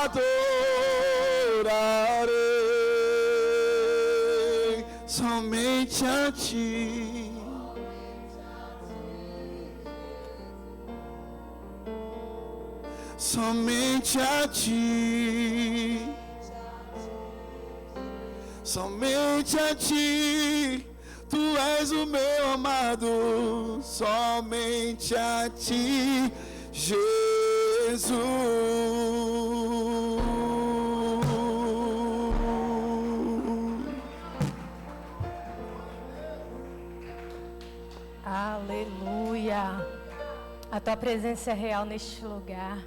adorarei somente a ti. Somente a ti. Somente a ti. Tu és o meu amado, somente a ti, Jesus. Aleluia. A tua presença é real neste lugar.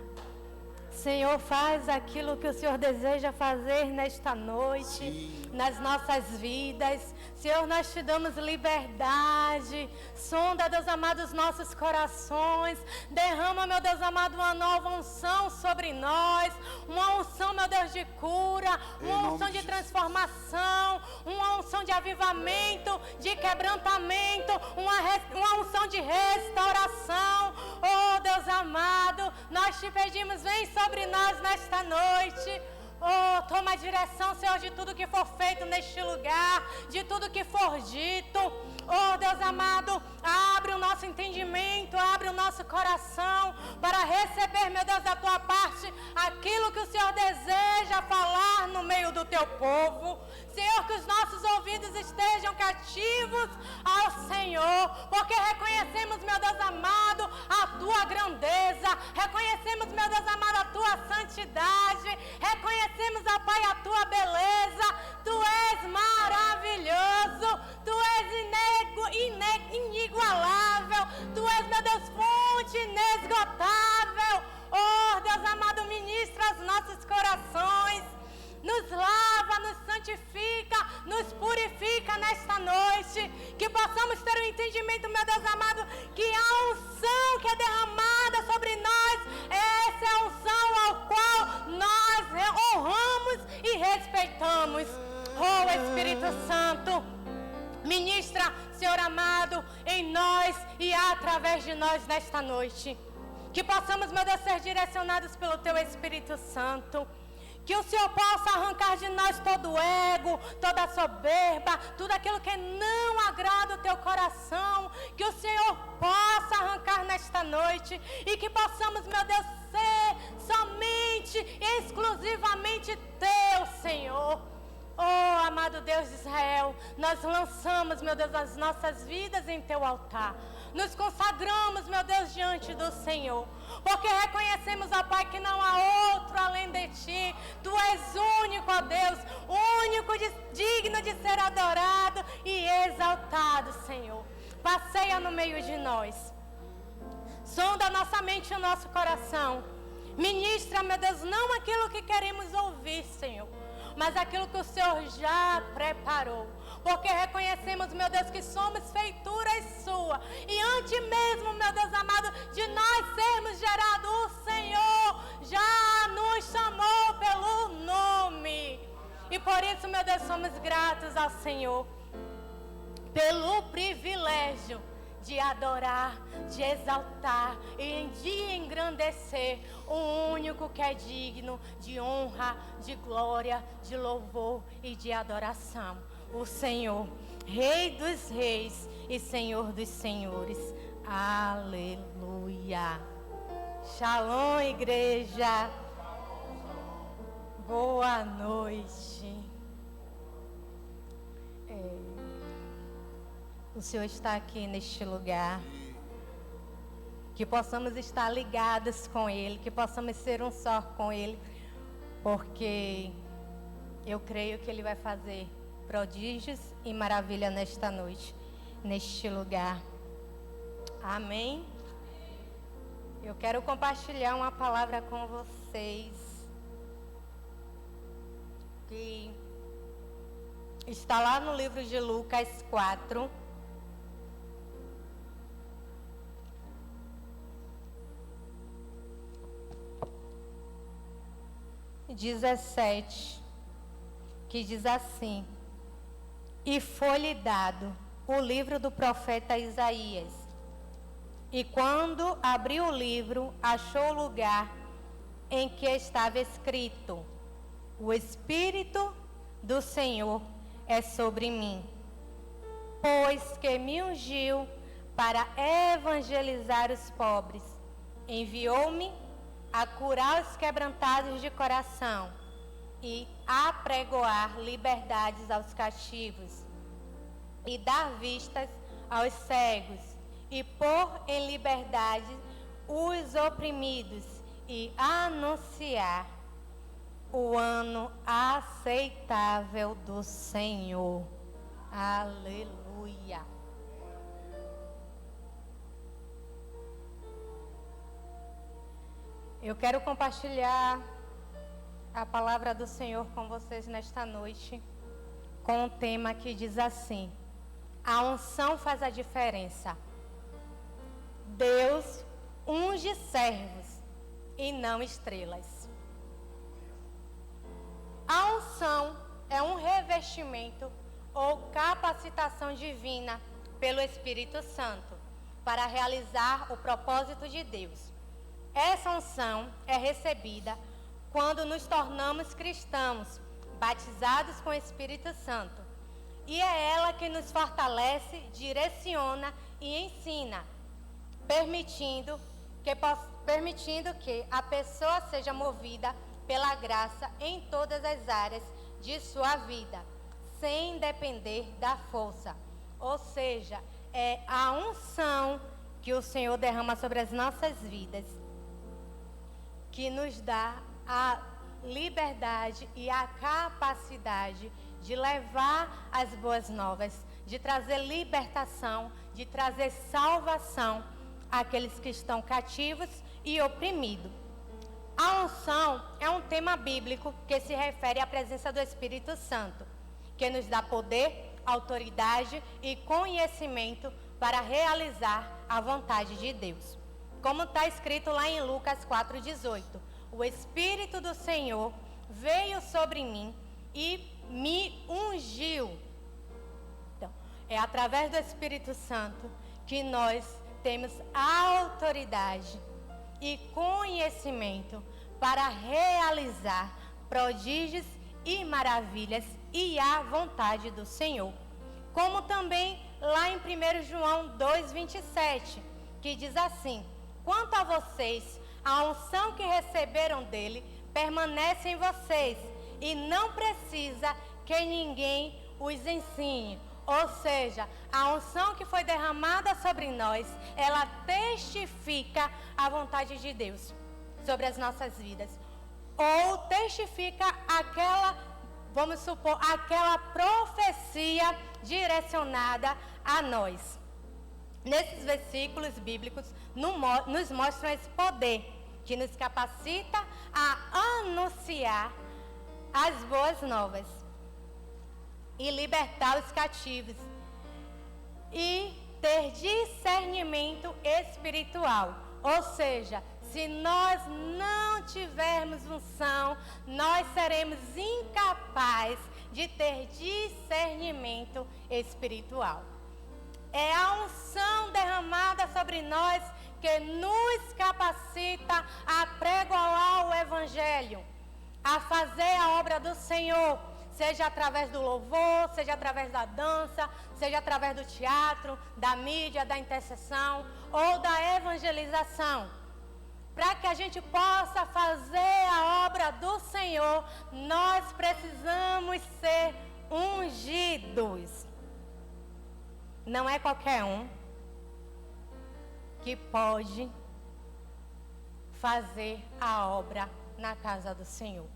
Senhor, faz aquilo que o Senhor deseja fazer nesta noite, sim, nas nossas vidas. Senhor, nós te damos liberdade. Sonda, Deus amado, os nossos corações. Derrama, meu Deus amado, uma nova unção sobre nós. Uma unção, meu Deus, de cura. Uma unção de transformação. Uma unção de avivamento, de quebrantamento. Uma unção de restauração. Oh, Deus amado, nós te pedimos, vem sobre nós nesta noite. Oh, toma a direção, Senhor, de tudo que for feito neste lugar, de tudo que for dito. Oh, Deus amado, abre o nosso entendimento, abre o nosso coração para receber, meu Deus, da tua parte aquilo que o Senhor deseja falar no meio do teu povo. Senhor, que os nossos ouvidos estejam cativos ao Senhor, porque reconhecemos, meu Deus amado, a tua grandeza, reconhecemos, meu Deus amado, a tua santidade, reconhecemos, ó Pai, a tua beleza. Tu és maravilhoso, tu és inigualável, tu és, meu Deus, fonte inesgotável. Oh, Deus amado, ministra os nossos corações. Nos lava, nos santifica, nos purifica nesta noite. Que possamos ter o entendimento, meu Deus amado, que a unção que é derramada sobre nós, essa é a unção ao qual nós honramos e respeitamos. Oh, Espírito Santo, ministra, Senhor amado, em nós e através de nós nesta noite. Que possamos, meu Deus, ser direcionados pelo Teu Espírito Santo. Que o Senhor possa arrancar de nós todo o ego, toda a soberba, tudo aquilo que não agrada o teu coração. Que o Senhor possa arrancar nesta noite e que possamos, meu Deus, ser somente, exclusivamente teu, Senhor. Oh, amado Deus de Israel, nós lançamos, meu Deus, as nossas vidas em teu altar. Nos consagramos, meu Deus, diante do Senhor. Porque reconhecemos, ó Pai, que não há outro além de Ti. Tu és único, ó Deus, único, digno de ser adorado e exaltado, Senhor. Passeia no meio de nós. Sonda nossa mente e o nosso coração. Ministra, meu Deus, não aquilo que queremos ouvir, Senhor, mas aquilo que o Senhor já preparou. Porque reconhecemos, meu Deus, que somos feituras sua. E antes mesmo, meu Deus amado, de nós sermos gerados, o Senhor já nos chamou pelo nome. E por isso, meu Deus, somos gratos ao Senhor pelo privilégio de adorar, de exaltar e de engrandecer o único que é digno de honra, de glória, de louvor e de adoração. O Senhor, Rei dos reis e Senhor dos senhores. Aleluia. Shalom, igreja. Boa noite. O Senhor está aqui neste lugar. Que possamos estar ligados com Ele, que possamos ser um só com Ele, porque eu creio que Ele vai fazer prodígios e maravilha nesta noite, neste lugar. Amém? Eu quero compartilhar uma palavra com vocês que está lá no livro de Lucas 4. E 17, que diz assim: e foi-lhe dado o livro do profeta Isaías. E quando abriu o livro, achou o lugar em que estava escrito: o Espírito do Senhor é sobre mim, pois que me ungiu para evangelizar os pobres, enviou-me a curar os quebrantados de coração e a apregoar liberdades aos cativos, e dar vistas aos cegos, e pôr em liberdade os oprimidos, e anunciar o ano aceitável do Senhor. Aleluia. Eu quero compartilhar a palavra do Senhor com vocês nesta noite, com um tema que diz assim: a unção faz a diferença. Deus unge servos e não estrelas. A unção é um revestimento ou capacitação divina pelo Espírito Santo para realizar o propósito de Deus. Essa unção é recebida quando nos tornamos cristãos, batizados com o Espírito Santo. E é ela que nos fortalece, direciona e ensina, permitindo que a pessoa seja movida pela graça em todas as áreas de sua vida, sem depender da força. Ou seja, é a unção que o Senhor derrama sobre as nossas vidas que nos dá a liberdade e a capacidade de levar as boas novas, de trazer libertação, de trazer salvação àqueles que estão cativos e oprimidos. A unção é um tema bíblico que se refere à presença do Espírito Santo, que nos dá poder, autoridade e conhecimento para realizar a vontade de Deus. Como está escrito lá em Lucas 4,18, o Espírito do Senhor veio sobre mim e me ungiu. Então, é através do Espírito Santo que nós temos autoridade e conhecimento para realizar prodígios e maravilhas e a vontade do Senhor. Como também lá em 1 João 2,27, que diz assim: quanto a vocês, a unção que receberam dele permanece em vocês e não precisa que ninguém os ensine. Ou seja, a unção que foi derramada sobre nós, ela testifica a vontade de Deus sobre as nossas vidas. Ou testifica aquela, vamos supor, aquela profecia direcionada a nós. Nesses versículos bíblicos nos mostram esse poder que nos capacita a anunciar as boas novas e libertar os cativos e ter discernimento espiritual. Ou seja, se nós não tivermos unção, nós seremos incapazes de ter discernimento espiritual. É a unção derramada sobre nós que nos capacita a pregoar o Evangelho, a fazer a obra do Senhor, seja através do louvor, seja através da dança, seja através do teatro, da mídia, da intercessão ou da evangelização. Para que a gente possa fazer a obra do Senhor, nós precisamos ser ungidos. Não é qualquer um que pode fazer a obra na casa do Senhor.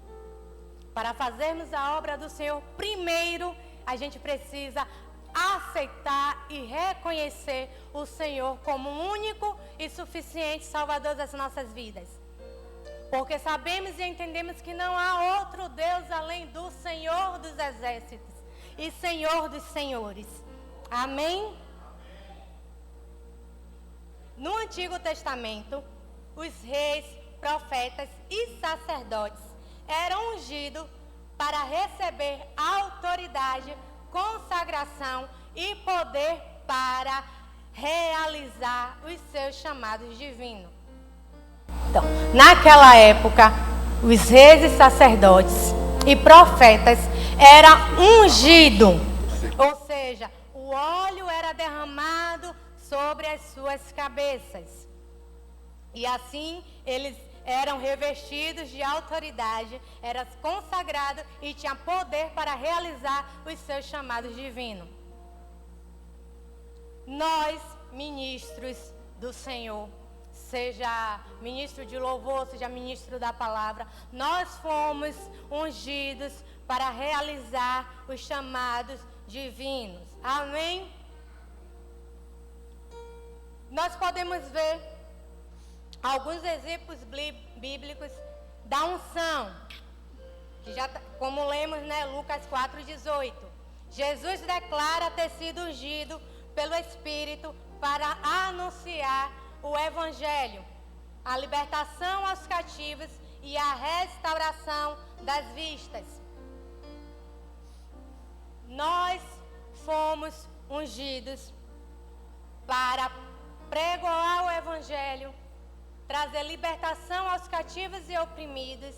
Para fazermos a obra do Senhor, primeiro a gente precisa aceitar e reconhecer o Senhor como único e suficiente Salvador das nossas vidas. Porque sabemos e entendemos que não há outro Deus além do Senhor dos exércitos e Senhor dos senhores. Amém? No Antigo Testamento, os reis, profetas e sacerdotes eram ungidos para receber autoridade, consagração e poder para realizar os seus chamados divinos. Então, naquela época, os reis e sacerdotes e profetas eram ungidos, ou seja, o óleo era derramado sobre as suas cabeças. E assim eles eram revestidos de autoridade, eram consagrados e tinham poder para realizar os seus chamados divinos. Nós, ministros do Senhor, seja ministro de louvor, seja ministro da palavra, nós fomos ungidos para realizar os chamados divinos. Amém? Nós podemos ver alguns exemplos bíblicos da unção, que já, como lemos, né, Lucas 4,18. Jesus declara ter sido ungido pelo Espírito para anunciar o Evangelho, a libertação aos cativos e a restauração das vistas. Nós fomos ungidos para pregoar o Evangelho, trazer libertação aos cativos e oprimidos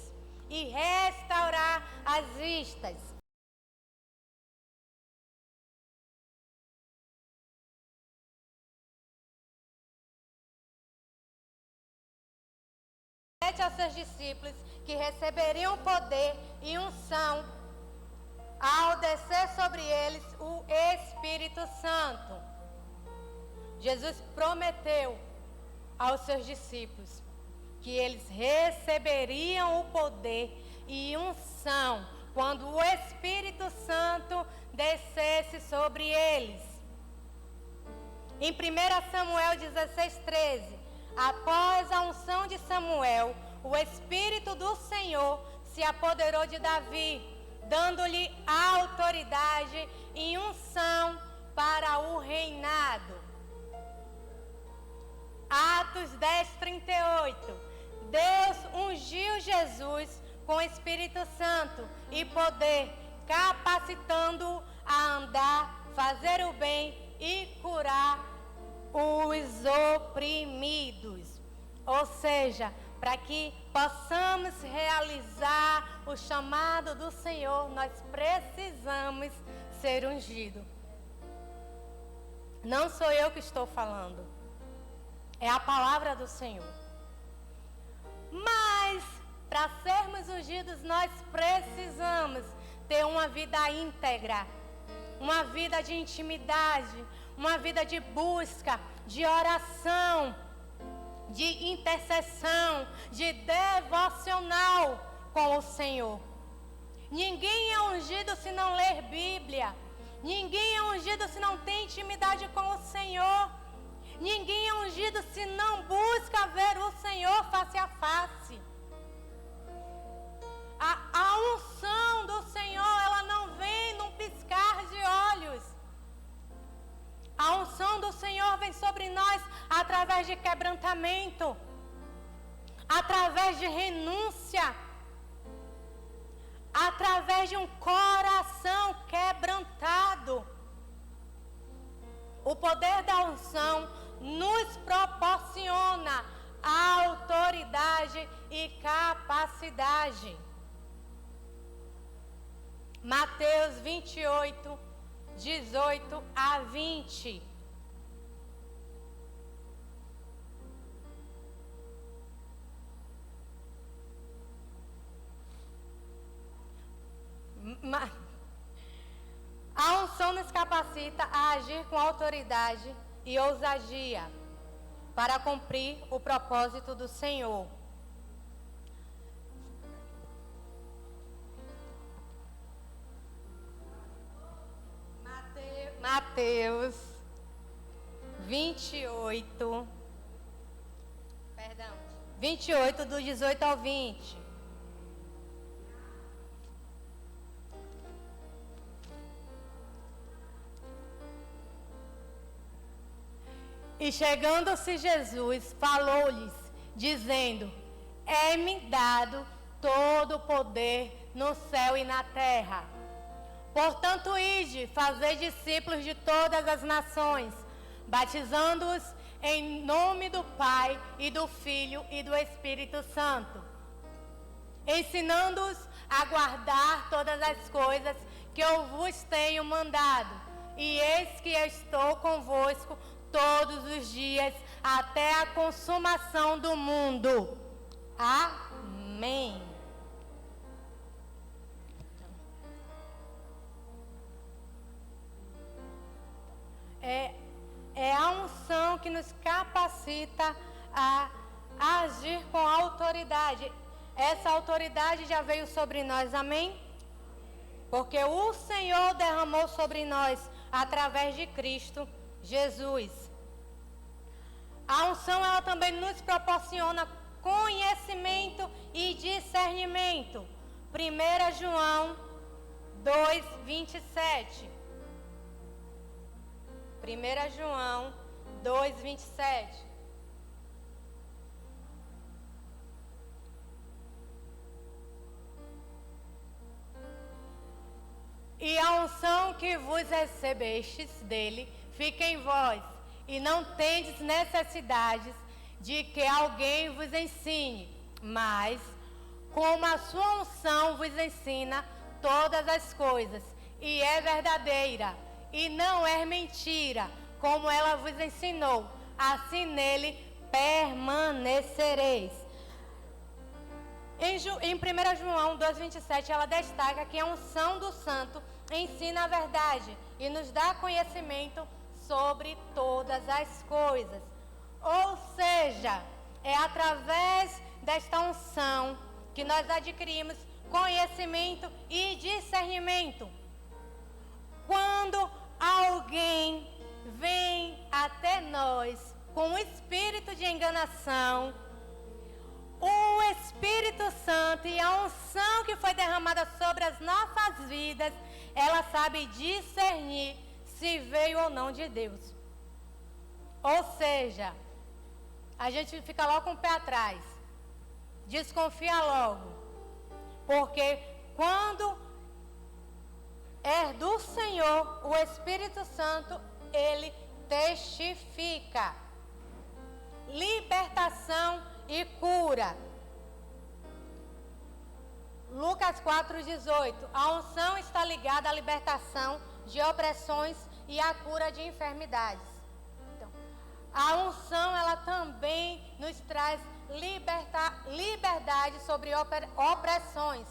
e restaurar as vistas. Aos seus discípulos que receberiam poder e unção ao descer sobre eles o Espírito Santo. Jesus prometeu aos seus discípulos que eles receberiam o poder e unção quando o Espírito Santo descesse sobre eles. Em 1 Samuel 16:13, após a unção de Samuel, o Espírito do Senhor se apoderou de Davi, dando-lhe autoridade e unção para o reinado. Atos 10:38. Deus ungiu Jesus com o Espírito Santo e poder, capacitando-o a andar, fazer o bem e curar os oprimidos. Ou seja, para que possamos realizar o chamado do Senhor, nós precisamos ser ungidos. Não sou eu que estou falando, é a palavra do Senhor. Mas, para sermos ungidos, nós precisamos ter uma vida íntegra, uma vida de intimidade, uma vida de busca, de oração, de intercessão, de devocional com o Senhor. Ninguém é ungido se não ler Bíblia. Ninguém é ungido se não tem intimidade com o Senhor. Ninguém é ungido se não busca ver o Senhor face a face. A unção do Senhor, ela não vem num piscar de olhos. A unção do Senhor vem sobre nós através de quebrantamento, através de renúncia, através de um coração quebrantado. O poder da unção nos proporciona autoridade e capacidade. Mateus 28, 18 a 20. A unção nos capacita a agir com autoridade e ousadia para cumprir o propósito do Senhor. Mateus 28, 28 do 18 ao 20. E chegando-se Jesus, falou-lhes, dizendo: é-me dado todo o poder no céu e na terra. Portanto, ide, fazei discípulos de todas as nações, batizando-os Em nome do Pai, e do Filho, e do Espírito Santo. Ensinando-os a guardar todas as coisas que eu vos tenho mandado. E eis que eu estou convosco todos os dias, até a consumação do mundo. Amém. É a unção que nos capacita a agir com autoridade. Essa autoridade já veio sobre nós, amém? Porque o Senhor derramou sobre nós através de Cristo Jesus. A unção, ela também nos proporciona conhecimento e discernimento. 1 João 2:27. 1 João 2:27. E a unção que vos recebestes dele fica em vós, e não tendes necessidades de que alguém vos ensine, mas como a sua unção vos ensina todas as coisas, e é verdadeira, e não é mentira, como ela vos ensinou, assim nele permanecereis. Em 1 João 2:27, ela destaca que a unção do santo ensina a verdade e nos dá conhecimento sobre todas as coisas. Ou seja, é através desta unção que nós adquirimos conhecimento e discernimento. Quando alguém vem até nós com um espírito de enganação, o Espírito Santo e a unção que foi derramada sobre as nossas vidas, ela sabe discernir se veio ou não de Deus. Ou seja, a gente fica logo com o pé atrás, desconfia logo, porque quando é do Senhor, o Espírito Santo, ele testifica libertação e cura. Lucas 4:18. A unção está ligada à libertação de opressões e à cura de enfermidades. Então, a unção, ela também nos traz liberdade sobre opressões,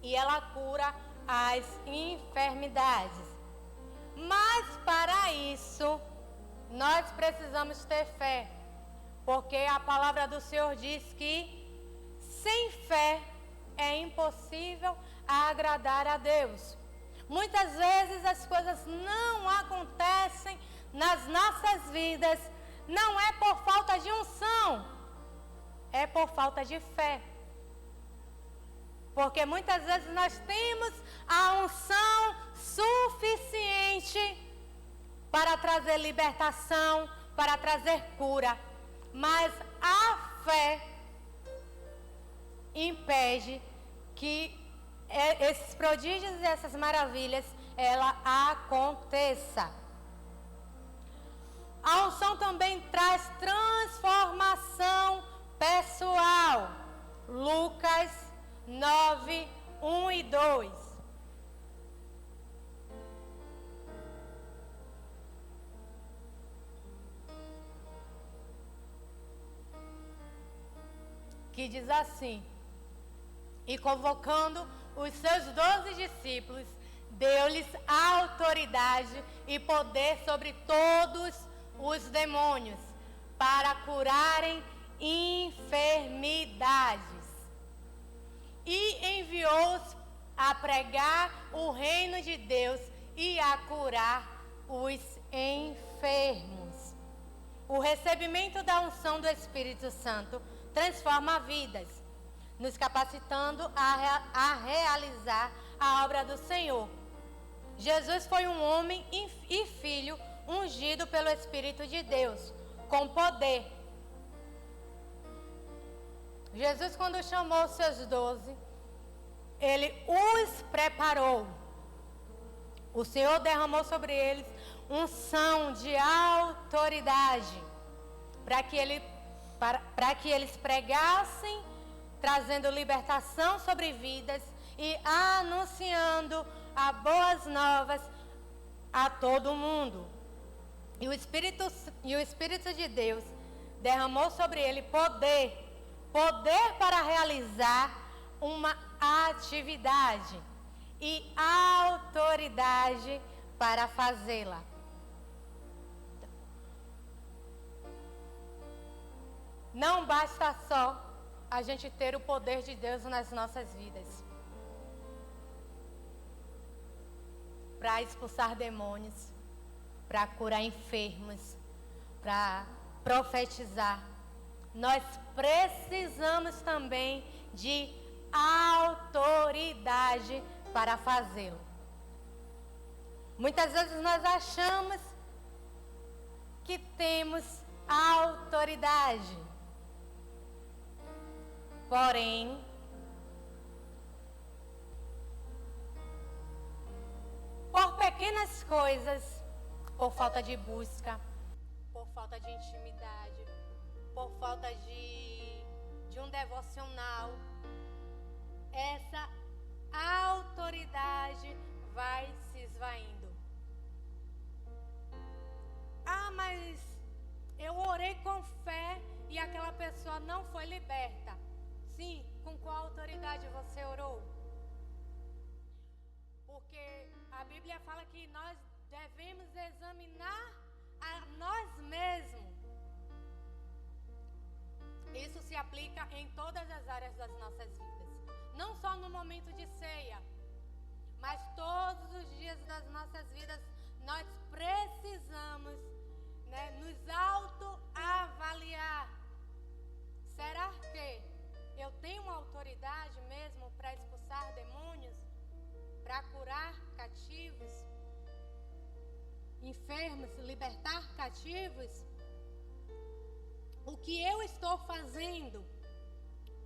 e ela cura as enfermidades. Mas para isso, nós precisamos ter fé, porque a palavra do Senhor diz que sem fé é impossível agradar a Deus. Muitas vezes as coisas não acontecem nas nossas vidas, não é por falta de unção, é por falta de fé. Porque muitas vezes nós temos a unção suficiente para trazer libertação, para trazer cura, mas a fé impede que esses prodígios e essas maravilhas ela aconteça. A unção também traz transformação pessoal. Lucas 9:1-2. Que diz assim: e convocando os seus 12 discípulos, deu-lhes autoridade e poder sobre todos os demônios, para curarem enfermidades. E enviou-os a pregar o reino de Deus e a curar os enfermos. O recebimento da unção do Espírito Santo transforma vidas, nos capacitando a realizar a obra do Senhor. Jesus foi um homem e filho ungido pelo Espírito de Deus, com poder. Jesus, quando chamou os seus 12, ele os preparou. O Senhor derramou sobre eles unção de autoridade, para que eles pregassem, trazendo libertação sobre vidas e anunciando as boas novas a todo mundo. E o Espírito de Deus derramou sobre ele poder para realizar uma atividade e autoridade para fazê-la. Não basta só a gente ter o poder de Deus nas nossas vidas para expulsar demônios, para curar enfermos, para profetizar. Nós precisamos também de autoridade para fazê-lo. Muitas vezes nós achamos que temos autoridade, porém, por pequenas coisas, por falta de busca, por falta de intimidade, por falta de um devocional, essa autoridade vai se esvaindo. Ah, mas eu orei com fé e aquela pessoa não foi liberta. Sim, com qual autoridade você orou? Porque a Bíblia fala que nós devemos examinar a nós mesmos. Isso se aplica em todas as áreas das nossas vidas. Não só no momento de ceia, mas todos os dias das nossas vidas nós precisamos, nos autoavaliar. Será que eu tenho uma autoridade mesmo para expulsar demônios, para curar cativos, enfermos, libertar cativos? O que eu estou fazendo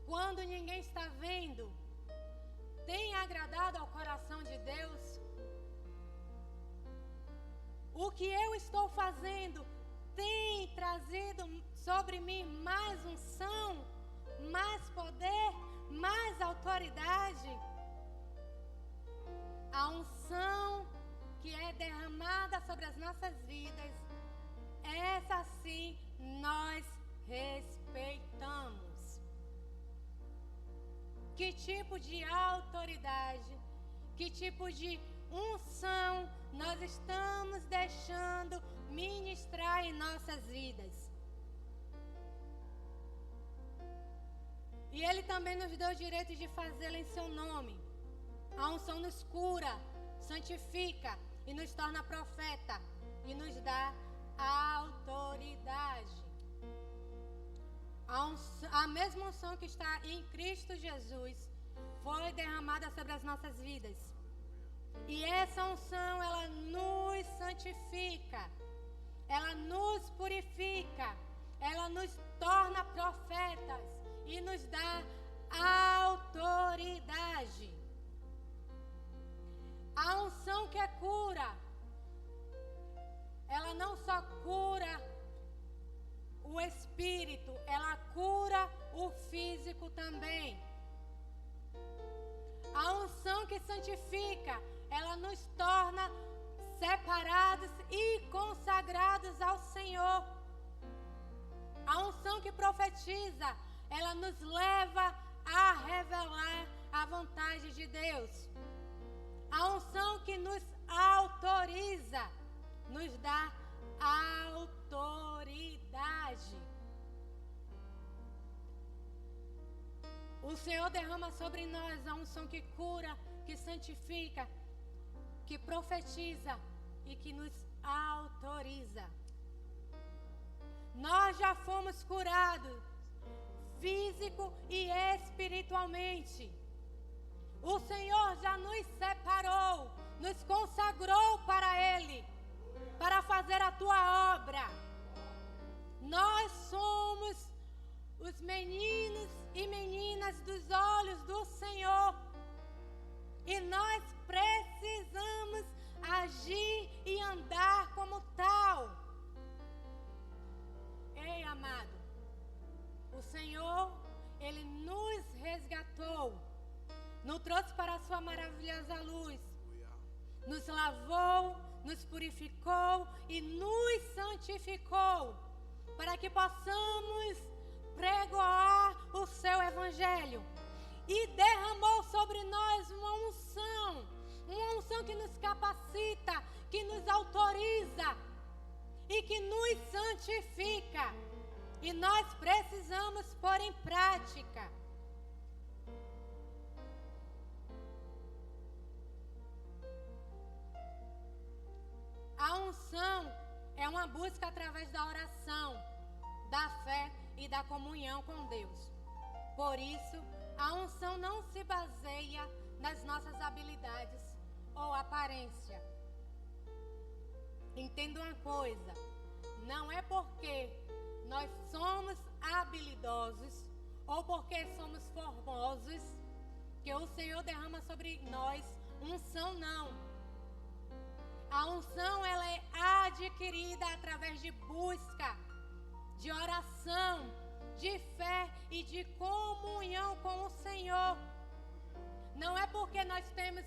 quando ninguém está vendo tem agradado ao coração de Deus? O que eu estou fazendo tem trazido sobre mim mais unção, mais poder, mais autoridade? A unção que é derramada sobre as nossas vidas, essa sim nós respeitamos. Que tipo de autoridade, que tipo de unção nós estamos deixando ministrar em nossas vidas? E Ele também nos deu o direito de fazê-lo em seu nome. A unção nos cura, santifica e nos torna profeta e nos dá autoridade. A mesma unção que está em Cristo Jesus foi derramada sobre as nossas vidas. E essa unção, ela nos santifica, ela nos purifica, ela nos torna profetas e nos dá autoridade. A unção que cura, ela não só cura o espírito, ela cura o físico também. A unção que santifica, ela nos torna separados e consagrados ao Senhor. A unção que profetiza, ela nos leva a revelar a vontade de Deus. A unção que nos autoriza, nos dá autoridade. O Senhor derrama sobre nós a unção que cura, que santifica, que profetiza e que nos autoriza. Nós já fomos curados, físico e espiritualmente. O Senhor já nos separou, nos consagrou para Ele, para fazer a tua obra. Nós somos os meninos e meninas dos olhos do Senhor. E nós precisamos agir e andar como tal. Ei, amado, o Senhor, Ele nos resgatou, nos trouxe para a sua maravilhosa luz, nos lavou, nos purificou e nos santificou, para que possamos pregoar o seu evangelho. E derramou sobre nós uma unção que nos capacita, que nos autoriza e que nos santifica. E nós precisamos pôr em prática. A unção é uma busca através da oração, da fé e da comunhão com Deus. Por isso, a unção não se baseia nas nossas habilidades ou aparência. Entenda uma coisa, não é porque nós somos habilidosos ou porque somos formosos que o Senhor derrama sobre nós unção, não. A unção, ela é adquirida através de busca, de oração, de fé e de comunhão com o Senhor. Não é porque nós temos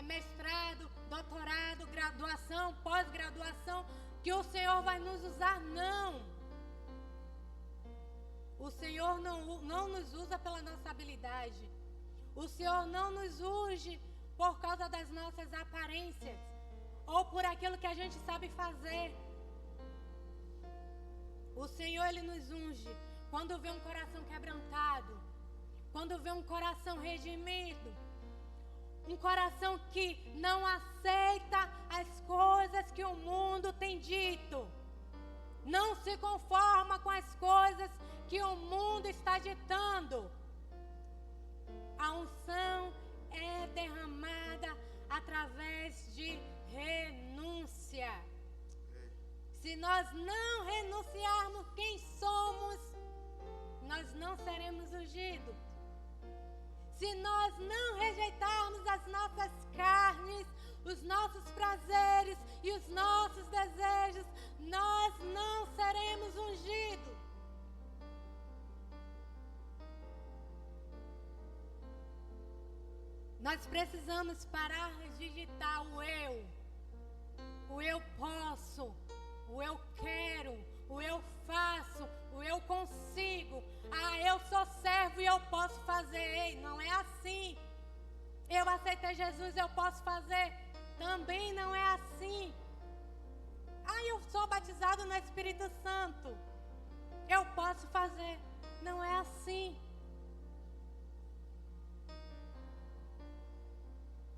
mestrado, doutorado, graduação, pós-graduação, que o Senhor vai nos usar, não. O Senhor não nos usa pela nossa habilidade. O Senhor não nos unge por causa das nossas aparências ou por aquilo que a gente sabe fazer. O Senhor, Ele nos unge quando vê um coração quebrantado, quando vê um coração redimido, um coração que não aceita as coisas que o mundo tem dito, não se conforma com as coisas que o mundo está ditando. A unção é derramada através de renúncia. Se nós não renunciarmos quem somos, nós não seremos ungidos. Se nós não rejeitarmos as nossas carnes, os nossos prazeres e os nossos desejos, nós não seremos ungidos. Nós precisamos parar de digitar o eu posso, o eu quero, o eu faço, o eu consigo. Ah, eu sou servo e eu posso fazer. Ei, não é assim. Eu aceitei Jesus, eu posso fazer. Também não é assim. Ah, eu sou batizado no Espírito Santo, eu posso fazer. Não é assim.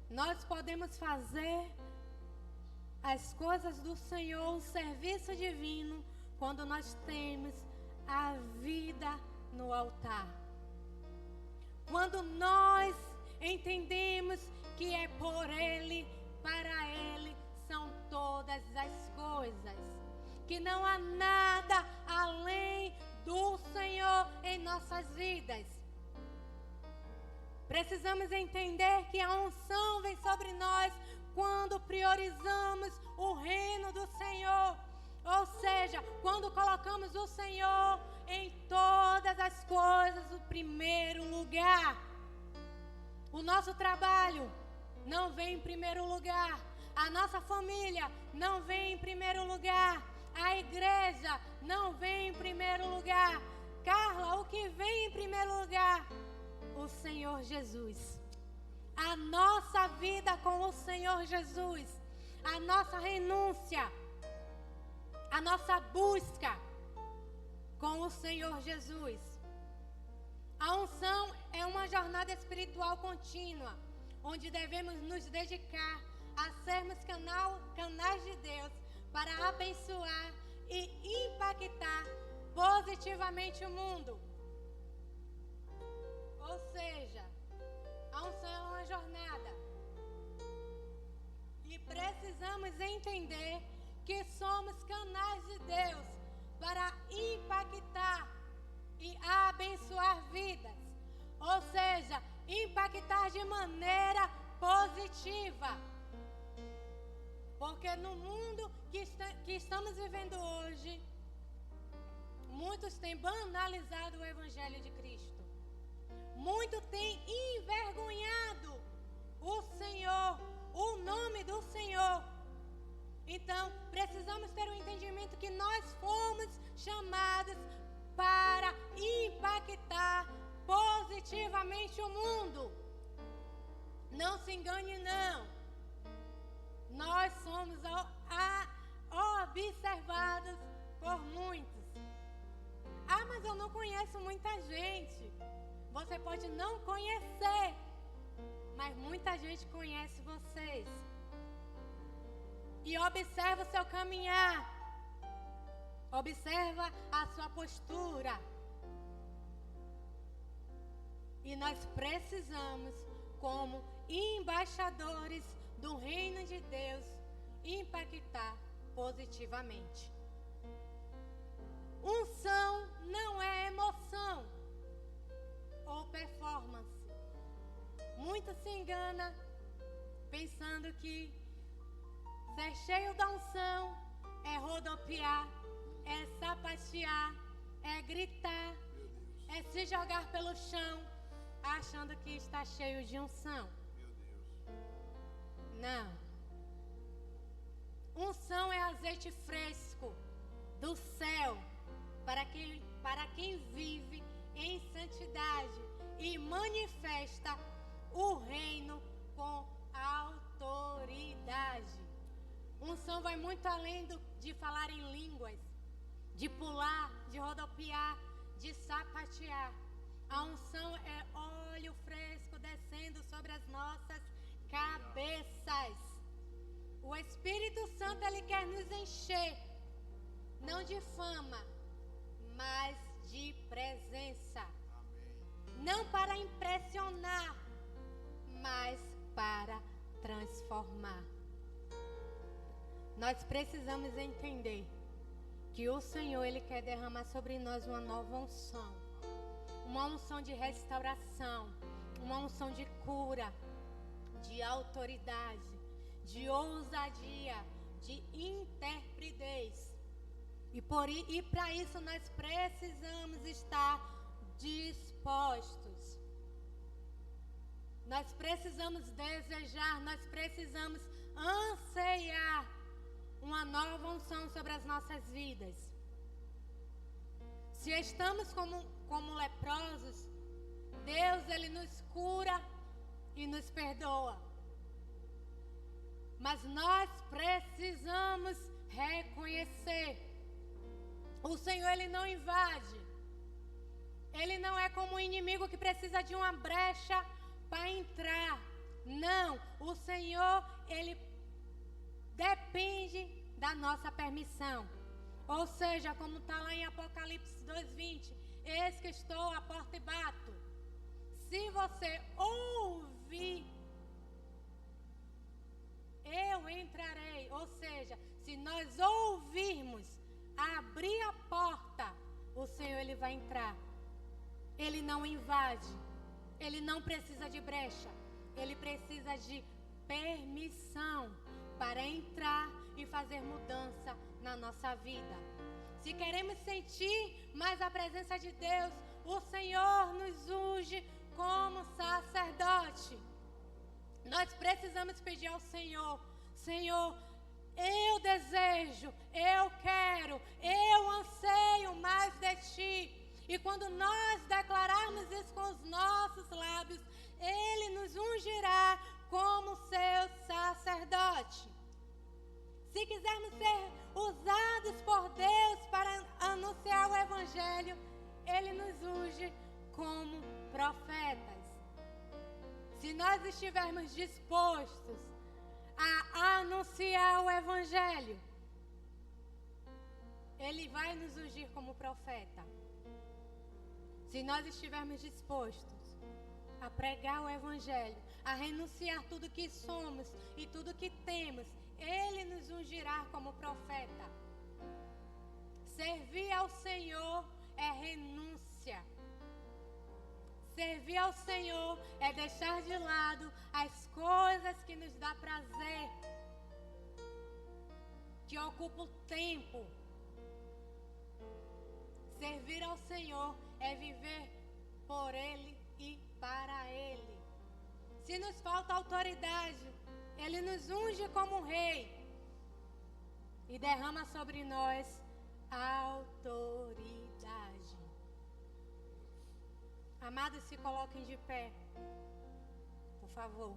Nós podemos fazer as coisas do Senhor, o serviço divino, quando nós temos a vida no altar. Quando nós entendemos que é por Ele, para Ele são todas as coisas, que não há nada além do Senhor em nossas vidas. Precisamos entender que a unção vem sobre nós quando priorizamos o reino do Senhor. Ou seja, quando colocamos o Senhor em todas as coisas no primeiro lugar. O nosso trabalho não vem em primeiro lugar. A nossa família não vem em primeiro lugar. A igreja não vem em primeiro lugar. Carla, o que vem em primeiro lugar? O Senhor Jesus. A nossa vida com o Senhor Jesus. A nossa renúncia. A nossa busca com o Senhor Jesus. A unção é uma jornada espiritual contínua, onde devemos nos dedicar a sermos canais de Deus para abençoar e impactar positivamente o mundo. Ou seja, a unção é uma jornada. E precisamos entender que somos canais de Deus para impactar e abençoar vidas. Ou seja, impactar de maneira positiva. Porque no mundo que estamos vivendo hoje, muitos têm banalizado o Evangelho de Cristo. Muitos têm envergonhado o Senhor, o nome do Senhor. Então, precisamos ter o entendimento que nós fomos chamados para impactar positivamente o mundo. Não se engane, não. Nós somos observados por muitos. Ah, mas eu não conheço muita gente. Você pode não conhecer, mas muita gente conhece vocês. E observa o seu caminhar. Observa a sua postura. E nós precisamos, como embaixadores do reino de Deus, impactar positivamente. Unção não é emoção ou performance. Muito se engana pensando que ser cheio da unção é rodopiar, é sapatear, é gritar, é se jogar pelo chão, achando que está cheio de unção. Não. Unção é azeite fresco do céu para quem vive em santidade e manifesta o reino com autoridade. Unção vai muito além de falar em línguas, de pular, de rodopiar, de sapatear. A unção é óleo fresco descendo sobre as nossas cabeças. O Espírito Santo, ele quer nos encher, não de fama, mas de presença. Não para impressionar, mas para transformar. Nós precisamos entender que o Senhor, ele quer derramar sobre nós uma nova unção. Uma unção de restauração, uma unção de cura, de autoridade, de ousadia, de intrepidez. E para isso nós precisamos estar dispostos. Nós precisamos desejar, nós precisamos anseiar uma nova unção sobre as nossas vidas. Se estamos como leprosos, Deus, ele nos cura e nos perdoa. Mas nós precisamos reconhecer: o Senhor, ele não invade. Ele não é como um inimigo que precisa de uma brecha para entrar. Não, o Senhor, ele depende da nossa permissão. Ou seja, como está lá em Apocalipse 2:20, eis que estou à porta e bato. Se você ouvir, eu entrarei. Ou seja, se nós ouvirmos, abrir a porta, o Senhor, ele vai entrar. Ele não invade. Ele não precisa de brecha. Ele precisa de permissão para entrar e fazer mudança na nossa vida. Se queremos sentir mais a presença de Deus, o Senhor nos unge como sacerdote. Nós precisamos pedir ao Senhor: Senhor, eu desejo, eu quero, eu anseio mais de Ti. E quando nós declararmos isso com os nossos lábios, Ele nos ungirá como seu sacerdote. Se quisermos ser usados por Deus para anunciar o Evangelho, Ele nos unge como profetas. Se nós estivermos dispostos a anunciar o Evangelho, Ele vai nos ungir como profeta. Se nós estivermos dispostos a pregar o Evangelho, a renunciar tudo que somos e tudo que temos, Ele nos ungirá como profeta. Servir ao Senhor é renúncia. Servir ao Senhor é deixar de lado as coisas que nos dá prazer. que ocupa o tempo. Servir ao Senhor é viver por Ele e para Ele. Se nos falta autoridade, Ele nos unge como Rei e derrama sobre nós autoridade. Amados, se coloquem de pé, por favor.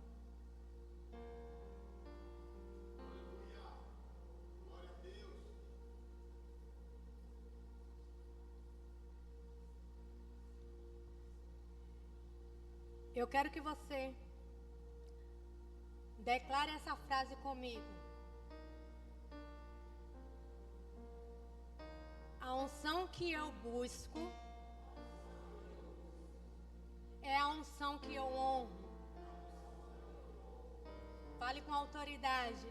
Glória a Deus. Eu quero que você declare essa frase comigo. A unção que eu busco é a unção que eu honro. Fale com autoridade.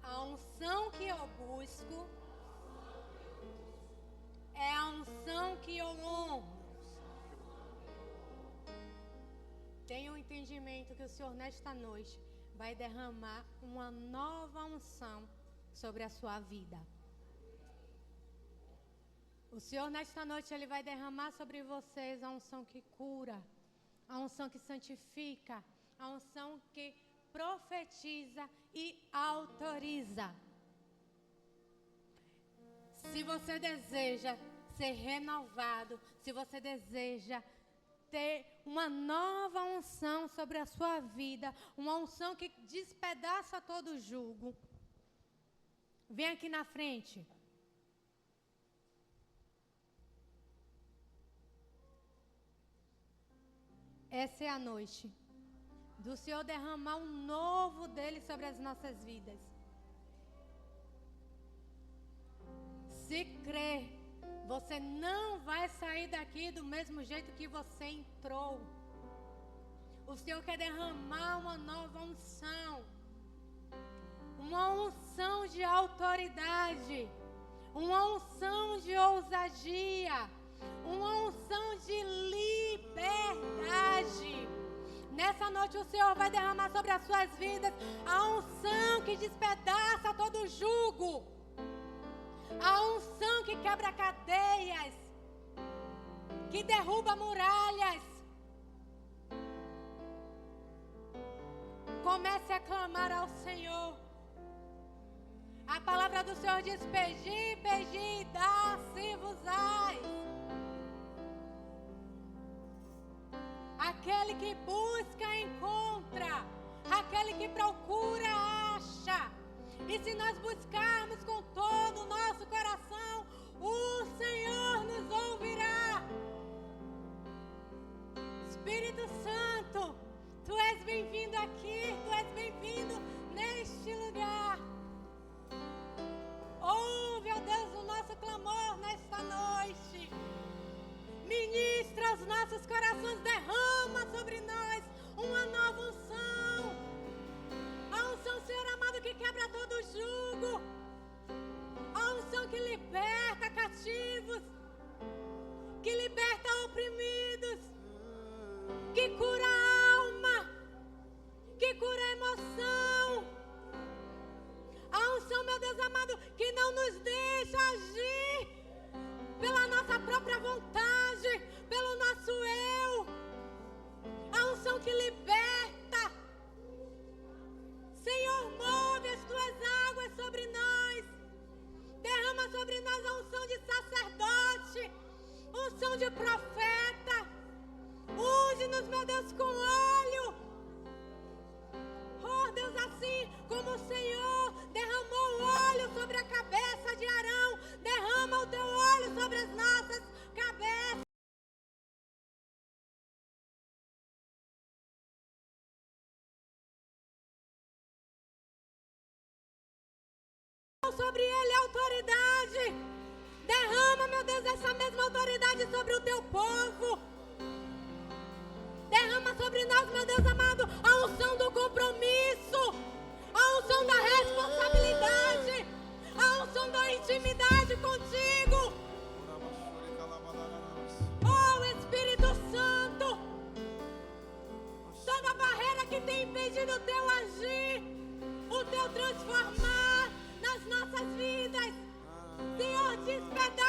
A unção que eu busco é a unção que eu honro. Tenha um entendimento que o Senhor nesta noite vai derramar uma nova unção sobre a sua vida. O Senhor nesta noite Ele vai derramar sobre vocês a unção que cura, a unção que santifica, a unção que profetiza e autoriza. Se você deseja ser renovado, se você deseja ter uma nova unção sobre a sua vida, uma unção que despedaça todo o jugo, vem aqui na frente. Essa é a noite do Senhor derramar um novo dele sobre as nossas vidas. Se crer, você não vai sair daqui do mesmo jeito que você entrou. O Senhor quer derramar uma nova unção. Uma unção de autoridade. Uma unção de ousadia. Uma unção de liberdade. Nessa noite o Senhor vai derramar sobre as suas vidas a unção que despedaça todo o jugo. A unção que quebra cadeias, que derruba muralhas. Comece a clamar ao Senhor. A palavra do Senhor diz: pedi, pedi, dá-se-vos-ás. Aquele que busca, encontra. Aquele que procura, acha. E se nós buscarmos com todo o nosso coração, o Senhor nos ouvirá. Espírito Santo, Tu és bem-vindo aqui, Tu és bem-vindo neste lugar. Ouve, ó Deus, o nosso clamor nesta noite. Ministra os nossos corações, derrama sobre nós uma nova unção. A unção, Senhor amado, que quebra todo o jugo. A unção que liberta cativos, que liberta oprimidos, que cura a alma, que cura a emoção. A unção, meu Deus amado, que não nos deixa agir pela nossa própria vontade, pelo nosso eu. A unção que liberta. Senhor, move as Tuas águas sobre nós. Derrama sobre nós a unção de sacerdote, unção de profeta. Unge-nos, meu Deus, com óleo. Oh, Deus, assim como o Senhor derramou o óleo sobre a cabeça de Arão, derrama o Teu óleo sobre as nossas cabeças. Sobre ele a autoridade. Derrama, meu Deus, essa mesma autoridade sobre o Teu povo. Derrama sobre nós, meu Deus amado, a unção do compromisso, a unção da responsabilidade, a unção da intimidade contigo. Oh, Espírito Santo, toda barreira que tem impedido o Teu agir, o Teu transformar nas nossas vidas. Senhor, despedaça